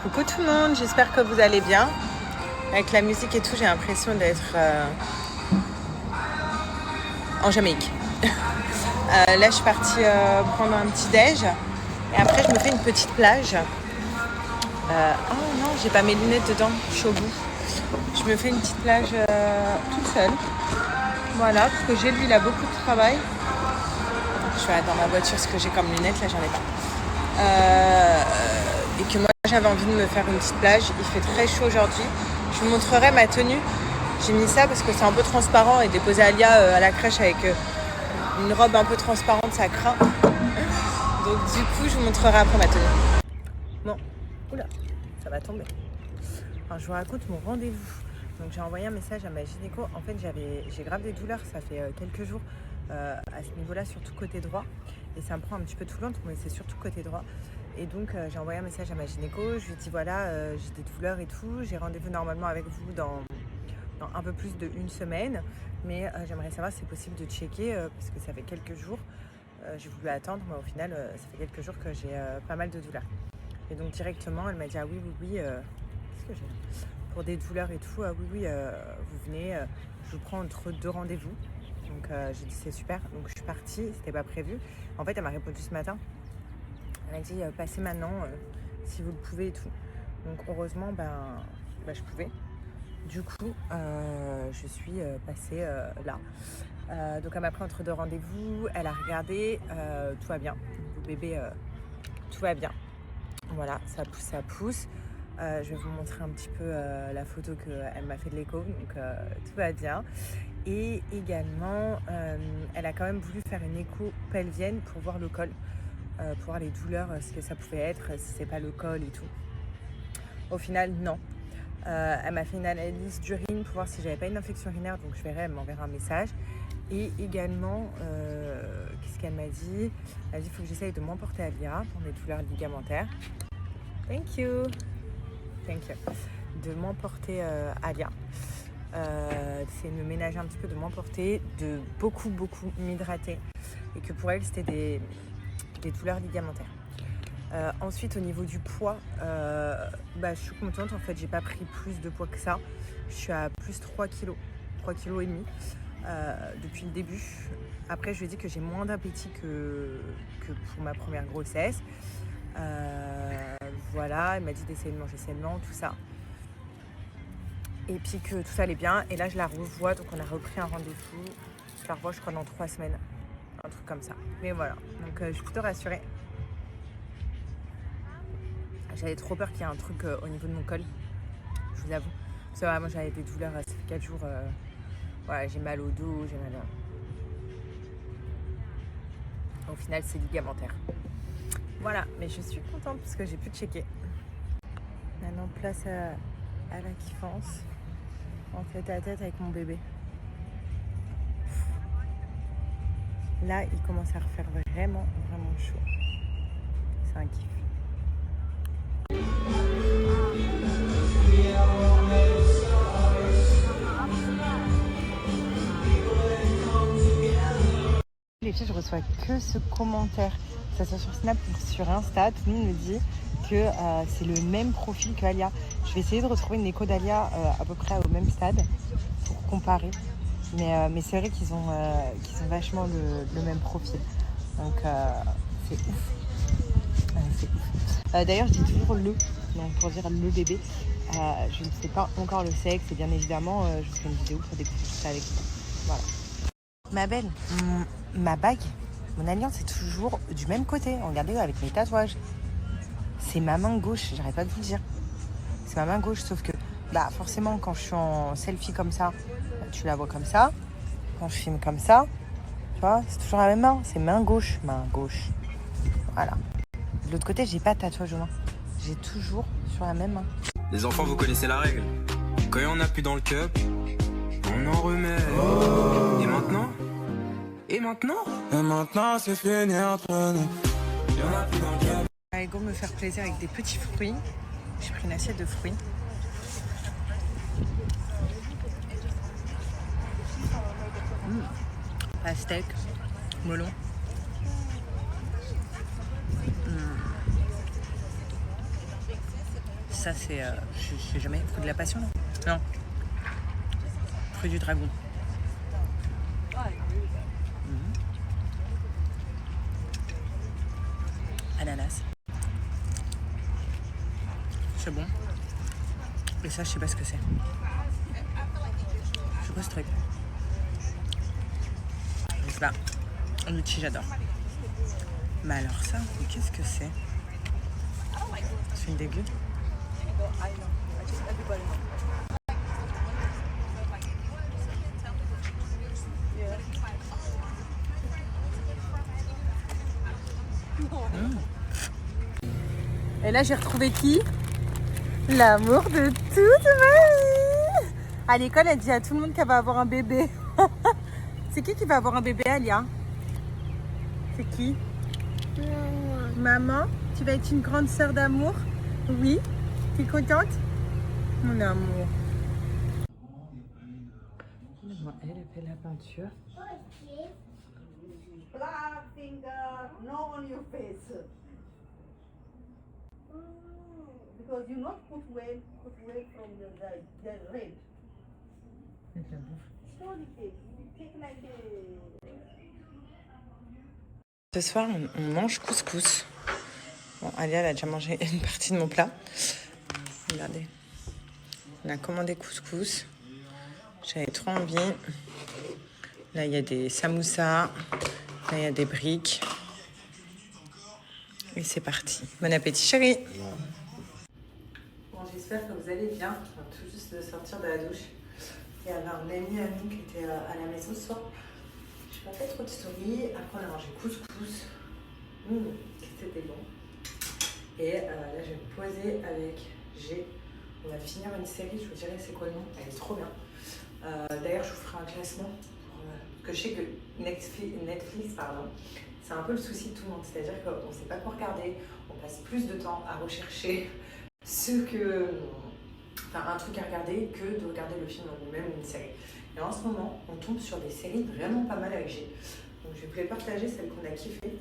Coucou tout le monde, j'espère que vous allez bien. Avec la musique et tout, j'ai l'impression d'être en Jamaïque. Là, je suis partie prendre un petit déj et après, je me fais une petite plage. Oh non, j'ai pas mes lunettes dedans, je suis au bout. Je me fais une petite plage toute seule. Voilà, parce que j'ai lui, il a beaucoup de travail. Je vais dans ma voiture ce que j'ai comme lunettes, là, j'en ai pas. Et que moi, j'avais envie de me faire une petite plage. Il fait très chaud aujourd'hui. Je vous montrerai ma tenue. J'ai mis ça parce que c'est un peu transparent et déposer Alia à la crèche avec une robe un peu transparente, ça craint. Donc du coup, je vous montrerai après ma tenue. Bon, oula, ça va tomber. Alors, je vous raconte mon rendez-vous. Donc j'ai envoyé un message à ma gynéco. En fait, j'ai grave des douleurs. Ça fait quelques jours à ce niveau-là, surtout côté droit. Et ça me prend un petit peu tout le ventre, mais c'est surtout côté droit. Et donc j'ai envoyé un message à ma gynéco. Je lui ai dit voilà, j'ai des douleurs et tout. J'ai rendez-vous normalement avec vous dans un peu plus d'1 semaine. Mais j'aimerais savoir si c'est possible de checker parce que ça fait quelques jours. J'ai voulu attendre, mais au final, ça fait quelques jours que j'ai pas mal de douleurs. Et donc directement, elle m'a dit ah oui, qu'est-ce que j'ai pour des douleurs et tout, vous venez, je vous prends entre 2 rendez-vous. Donc j'ai dit c'est super. Donc je suis partie, c'était pas prévu. En fait, elle m'a répondu ce matin. Elle m'a dit passez maintenant si vous le pouvez et tout. Donc heureusement, je pouvais. Du coup, je suis passée là. Donc elle m'a pris entre 2 rendez-vous. Elle a regardé, tout va bien. Le bébé, tout va bien. Voilà, ça pousse, ça pousse. Je vais vous montrer un petit peu la photo qu'elle m'a fait de l'écho, donc tout va bien. Et également, elle a quand même voulu faire une écho pelvienne pour voir le col, pour voir les douleurs, ce que ça pouvait être, si c'est pas le col et tout. Au final, non. Elle m'a fait une analyse d'urine pour voir si j'avais pas une infection urinaire, donc je verrai, elle m'enverra un message. Et également, qu'est-ce qu'elle m'a dit ? Elle m'a dit qu'il faut que j'essaye de m'emporter à l'IA pour mes douleurs ligamentaires. Thank you. De m'emporter à Alia. C'est de me ménager un petit peu, de m'emporter, de beaucoup m'hydrater. Et que pour elle, c'était des douleurs ligamentaires. Ensuite, au niveau du poids, je suis contente. En fait, j'ai pas pris plus de poids que ça. Je suis à plus 3 kg, 3 kg et demi depuis le début. Après, je lui ai dit que j'ai moins d'appétit que pour ma première grossesse. Voilà, elle m'a dit d'essayer de manger sainement, tout ça. Et puis que tout ça allait bien. Et là, je la revois, donc on a repris un rendez-vous. Je la revois, je crois, dans 3 semaines. Un truc comme ça. Mais voilà, donc je suis plutôt rassurée. J'avais trop peur qu'il y ait un truc au niveau de mon col, je vous avoue. Parce que moi, j'avais des douleurs, ça fait 4 jours. Voilà, j'ai mal au dos, j'ai mal... Au final, c'est ligamentaire. Voilà, mais je suis contente parce que j'ai pu checker. Maintenant, place à la kiffance. En tête à tête avec mon bébé. Là, il commence à refaire vraiment chaud. C'est un kiff. Les filles, je reçois que ce commentaire, que ce soit sur Snap ou sur Insta. Tout le monde me dit que c'est le même profil qu'Alia. Je vais essayer de retrouver une écho d'Alia à peu près au même stade pour comparer. Mais c'est vrai qu'ils ont vachement le même profil. Donc c'est ouf. C'est ouf. D'ailleurs, je dis toujours le, donc pour dire le bébé. Je ne sais pas encore le sexe et bien évidemment, je vous ferai une vidéo pour découvrir ça avec vous. Voilà. Ma belle, ma bague, mon alliance est toujours du même côté. Regardez avec mes tatouages. C'est ma main gauche, j'arrête pas de vous le dire. C'est ma main gauche, sauf que forcément quand je suis en selfie comme ça, tu la vois comme ça. Quand je filme comme ça, tu vois, c'est toujours la même main. C'est main gauche. Voilà. De l'autre côté, j'ai pas de tatouage aux mains. J'ai toujours sur la même main. Les enfants, vous connaissez la règle. Quand on n'a plus dans le cup, on en remet. Oh. Et maintenant, c'est fini entre nous. Y'en a plus dans le cup. Allez, go me faire plaisir avec des petits fruits. J'ai pris une assiette de fruits. Pastèque, melon. Ça, c'est... je sais jamais, fruit de la passion, là? Non. Fruit du dragon. Ananas. C'est bon. Et ça, je sais pas ce que c'est. C'est quoi ce truc? Je sais pas. Litchi, j'adore. Mais alors ça, mais qu'est-ce que c'est? C'est une dégueu. Et là, j'ai retrouvé qui? L'amour de toute ma vie. À l'école, elle dit à tout le monde qu'elle va avoir un bébé. C'est qui va avoir un bébé, Alia? C'est qui? Maman, tu vas être une grande sœur d'amour? Oui? Tu es contente? Mon amour. Elle fait la peinture. Black finger, no on your face. Because you not put away from the red. Slowly take like a... Ce soir, on mange couscous. Bon, Alia, elle a déjà mangé une partie de mon plat. Regardez. On a commandé couscous. J'avais trop envie. Là, il y a des samoussas. Là, il y a des briques. Et c'est parti. Bon appétit, chérie. Bon, j'espère que vous allez bien. Je viens tout juste de sortir de la douche. Il y avait un ami à nous qui était à la maison ce soir. Je n'ai pas fait trop de story. Après, on a mangé couscous. C'était bon. Et là, je vais me poser avec G. On va finir une série. Je vous dirai c'est quoi le nom. Elle est trop bien. D'ailleurs, je vous ferai un classement. Parce que je sais que Netflix, c'est un peu le souci de tout le monde. C'est-à-dire qu'on ne sait pas quoi regarder. On passe plus de temps à rechercher un truc à regarder que de regarder le film en lui-même ou une série. Et en ce moment, on tombe sur des séries vraiment pas mal avec G. Donc je vais vous partager celles qu'on a kiffées.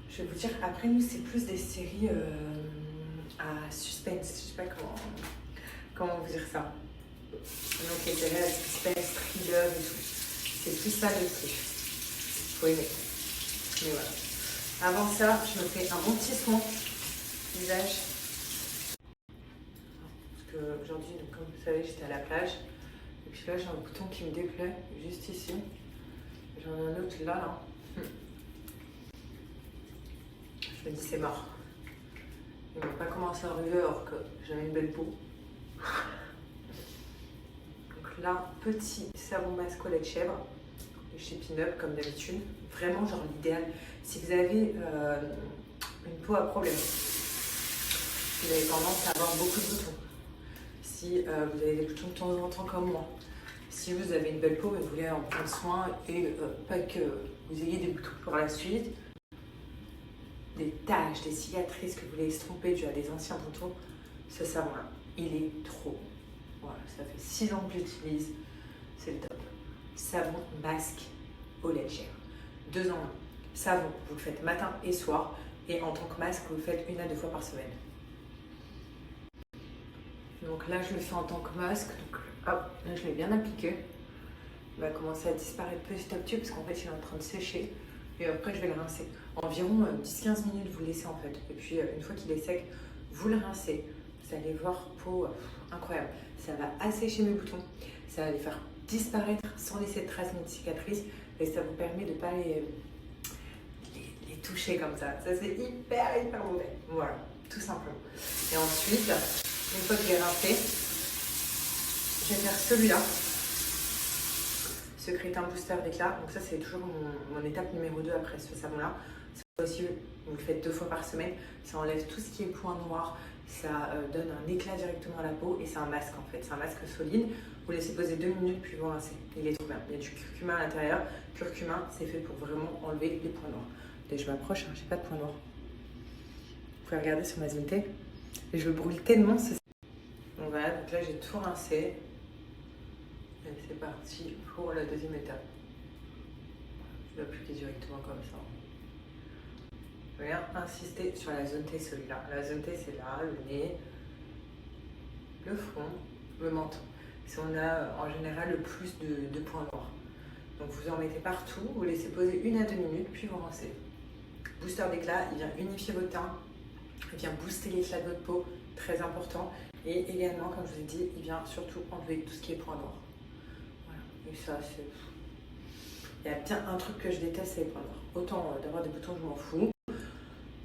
Je vais vous dire, après nous, c'est plus des séries à suspense. Je sais pas comment vous dire ça. Donc les séries à suspense, thriller et tout. C'est plus ça le truc. Faut aimer. Mais voilà. Avant ça, je me fais un bon petit soin visage. Parce qu'aujourd'hui, comme vous savez, j'étais à la plage. Et puis là, j'ai un bouton qui me déplaît, juste ici. J'en ai un autre là. Je me dis, c'est mort. Ils m'ont pas commencé à ruer alors que j'avais une belle peau. Donc là, petit savon masque au lait de chèvre de chez Pin-Up, comme d'habitude. Vraiment, genre l'idéal. Si vous avez une peau à problème, si vous avez tendance à avoir beaucoup de boutons, si vous avez des boutons de temps en temps comme moi, si vous avez une belle peau mais vous voulez en prendre soin et pas que vous ayez des boutons pour la suite, des taches, des cicatrices que vous voulez estomper dû à des anciens boutons, ce savon-là, il est trop. Voilà, ça fait 6 ans que j'utilise, c'est le top. Savon masque au lait de chèvre. 2 en 1. Savon, vous le faites matin et soir, et en tant que masque, vous le faites 1 à 2 fois par semaine. Donc là, je le fais en tant que masque. Donc, hop, là, je l'ai bien appliqué. Il va commencer à disparaître petit à petit parce qu'en fait, il est en train de sécher. Et après, je vais le rincer. Environ 10-15 minutes, vous le laissez en fait. Et puis, une fois qu'il est sec, vous le rincez. Vous allez voir, peau incroyable. Ça va assécher mes boutons. Ça va les faire disparaître sans laisser de traces ni de cicatrices. Et ça vous permet de ne pas les toucher comme ça. Ça, c'est hyper mauvais. Voilà, tout simplement. Et ensuite, une fois que j'ai rincé, je vais faire celui-là. Secrétin Booster d'éclat. Donc ça, c'est toujours mon étape numéro 2 après ce savon-là. Ça aussi, vous le faites 2 fois par semaine. Ça enlève tout ce qui est point noir. Ça donne un éclat directement à la peau et c'est un masque en fait. C'est un masque solide. Vous laissez poser 2 minutes puis vous rincez. Il est trop bien. Il y a du curcuma à l'intérieur. Curcuma, c'est fait pour vraiment enlever les points noirs. Et je m'approche, hein, j'ai pas de points noirs. Vous pouvez regarder sur ma zone T. Et je le brûle tellement. Donc voilà, donc là j'ai tout rincé. Et c'est parti pour la deuxième étape. Je vais appliquer directement comme ça. Je viens insister sur la zone T, celui-là. La zone T, c'est là, le nez. le front, le menton. Si on a en général le plus de points noirs. Donc vous en mettez partout, vous laissez poser 1 à 2 minutes, puis vous rincez. Booster d'éclat, il vient unifier votre teint, il vient booster l'éclat de votre peau, très important. Et également, comme je vous ai dit, il vient surtout enlever tout ce qui est points noirs. Voilà. Et ça, c'est... Il y a bien un truc que je déteste, c'est les points noirs. Autant d'avoir des boutons, je m'en fous.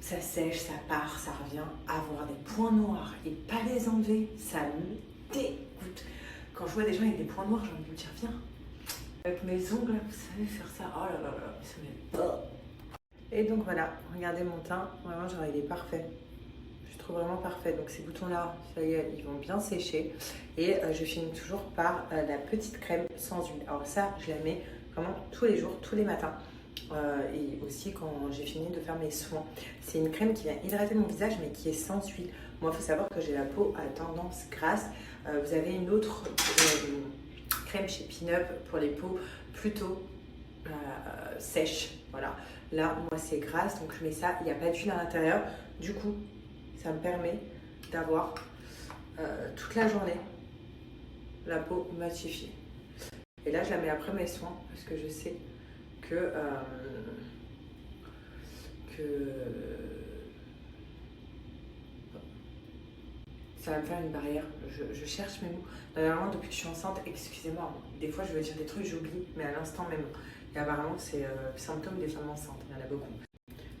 Ça sèche, ça part, ça revient. Avoir des points noirs et pas les enlever, ça me dégoûte. Quand je vois des gens avec des points noirs, j'ai envie de me dire, viens. Avec mes ongles, vous savez faire ça. Oh là là là, ça me... Et donc voilà, regardez mon teint. Vraiment, genre, il est parfait. Je trouve vraiment parfait. Donc ces boutons-là, ça y est, ils vont bien sécher. Et je finis toujours par la petite crème sans huile. Alors ça, je la mets vraiment tous les jours, tous les matins. Et aussi quand j'ai fini de faire mes soins. C'est une crème qui vient hydrater mon visage mais qui est sans huile. Moi il faut savoir que j'ai la peau à tendance grasse. Vous avez une autre crème chez Pinup pour les peaux plutôt sèches. Voilà. Là moi c'est grasse donc je mets ça. Il n'y a pas d'huile à l'intérieur. Du coup ça me permet d'avoir toute la journée la peau matifiée. Et là je la mets après mes soins parce que je sais que ça va me faire une barrière. Je cherche mes mots. Normalement, depuis que je suis enceinte, excusez-moi, des fois je veux dire des trucs, j'oublie, mais à l'instant même. Et apparemment, c'est le symptôme des femmes enceintes. Il y en a beaucoup.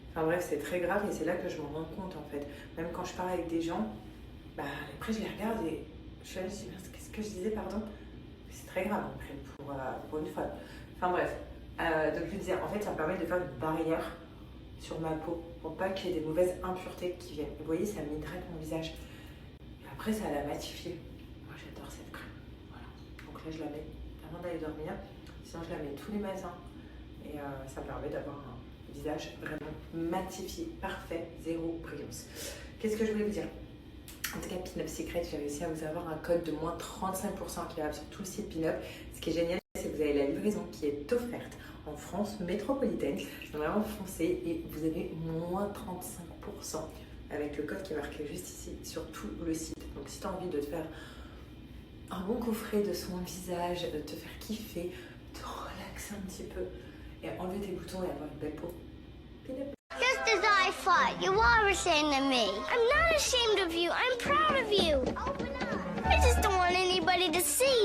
Enfin bref, c'est très grave et c'est là que je m'en rends compte en fait. Même quand je parle avec des gens, bah, après je les regarde et je suis là, je dis, qu'est-ce que je disais, pardon? C'est très grave après, pour une fois. Enfin bref. Donc je disais, en fait ça me permet de faire une barrière sur ma peau pour pas qu'il y ait des mauvaises impuretés qui viennent. Vous voyez, ça m'hydrate mon visage. Et après ça la matifie. Moi j'adore cette crème. Voilà. Donc là je la mets avant d'aller dormir. Sinon je la mets tous les matins. Et ça me permet d'avoir un visage vraiment matifié, parfait, zéro brillance. Qu'est-ce que je voulais vous dire? En tout cas, Pinup Secret, j'ai réussi à vous avoir un code de moins 35% qui est sur tout le site Pinup. Ce qui est génial, c'est que vous avez la livraison qui est offerte en France métropolitaine. Donc vraiment foncez et vous avez moins 35% avec le code qui est marqué juste ici sur tout le site. Donc si tu as envie de te faire un bon coffret de soins visage, de te faire kiffer, de te relaxer un petit peu et enlever tes boutons et avoir une belle peau, Pinup. Just as I thought, you are ashamed of me. I'm not ashamed of you. I'm proud of you. Open up. I just don't want anybody to see